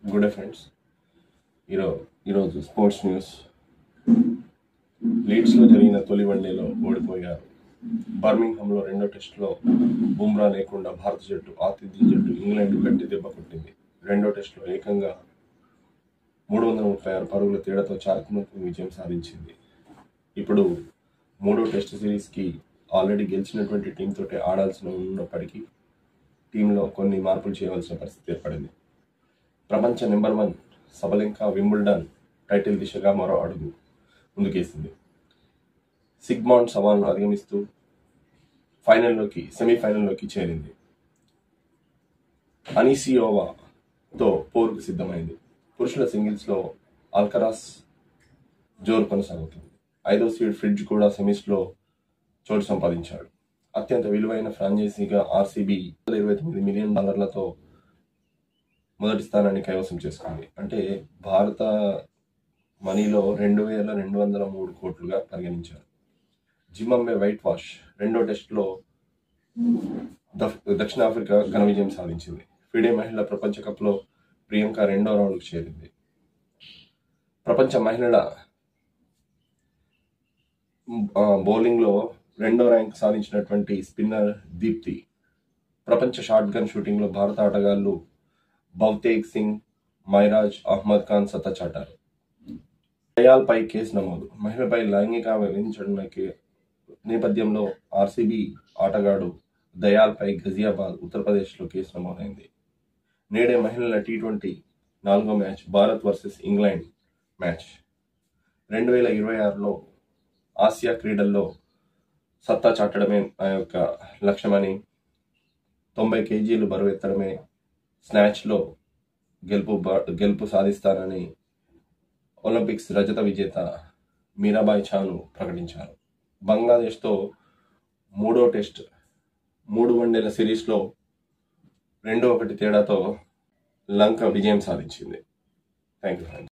Good day friends. ఈరోజు sports news. లీడ్స్లో జరిగిన తొలి వన్డేలో ఓడిపోయారు. బర్మింగ్హామ్లో రెండో టెస్టులో బుమ్రా లేకుండా భారత జట్టు ఆతిథ్య జట్టు ఇంగ్లాండ్ గట్టి దెబ్బ కొట్టింది. రెండో టెస్టులో ఏకంగా 336 పరుగుల తేడాతో చారిత్రాత్మక విజయం సాధించింది. ఇప్పుడు మూడో టెస్ట్ సిరీస్కి ఆల్రెడీ గెలిచినటువంటి టీంతోటే ఆడాల్సిన ఉన్నప్పటికీ టీంలో కొన్ని మార్పులు చేయవలసిన పరిస్థితి ఏర్పడింది. ప్రపంచ నెంబర్ 1 సబలెంకా వింబుల్డన్ టైటిల్ దిశగా మరో అడుగు ముందుకేసింది. సిగ్మాండ్ సవాల్ను అధిగమిస్తూ సెమీఫైనల్లోకి చేరింది. అనిసియోవాతో పోరుకు సిద్ధమైంది. పురుషుల సింగిల్స్లో అల్కరాస్ జోరు కొనసాగుతుంది. 5వ సీడ్ ఫ్రిడ్జ్ కూడా సెమీస్లో చోటు సంపాదించాడు. అత్యంత విలువైన ఫ్రాంచైజీగా ఆర్సీబీ $29 మిలియన్ మొదటి స్థానాన్ని కైవసం చేసుకుంది. అంటే భారత మనీలో 2203 కోట్లుగా పరిగణించారు. Zimbabwe white wash. రెండో టెస్టులో దక్షిణాఫ్రికా ఘన విజయం సాధించింది. ఫిడే మహిళల ప్రపంచ కప్లో ప్రియాంక రెండో రౌండ్కు చేరింది. ప్రపంచ మహిళల బౌలింగ్లో రెండో ర్యాంక్ సాధించినటువంటి స్పిన్నర్ దీప్తి ప్రపంచ షాట్ గన్ షూటింగ్లో భారత ఆటగాళ్లు భవ్తేగ్ సింగ్, మైరాజ్ అహ్మద్ ఖాన్ సత్తా చాటారు. దయాల్పై కేసు నమోదు. మహిళపై లైంగిక వేధించడం నేపథ్యంలో ఆర్సీబీ ఆటగాడు దయాల్పై గజియాబాద్, ఉత్తరప్రదేశ్లో కేసు నమోదైంది. నేడే మహిళల T20 4వ match Bharat versus England match. 2026లో ఆసియా క్రీడల్లో సత్తా చాటడమే నా యొక్క లక్ష్యమని, 90 కేజీలు బరువు ఎత్తడమే స్నాచ్లో గెలుపు సాధిస్తానని ఒలింపిక్స్ రజత విజేత మీరాబాయి చాను ప్రకటించారు. బంగ్లాదేశ్తో మూడో టెస్ట్ 3 వన్డేల సిరీస్లో 2-1 తేడాతో లంక విజయం సాధించింది. Thank you.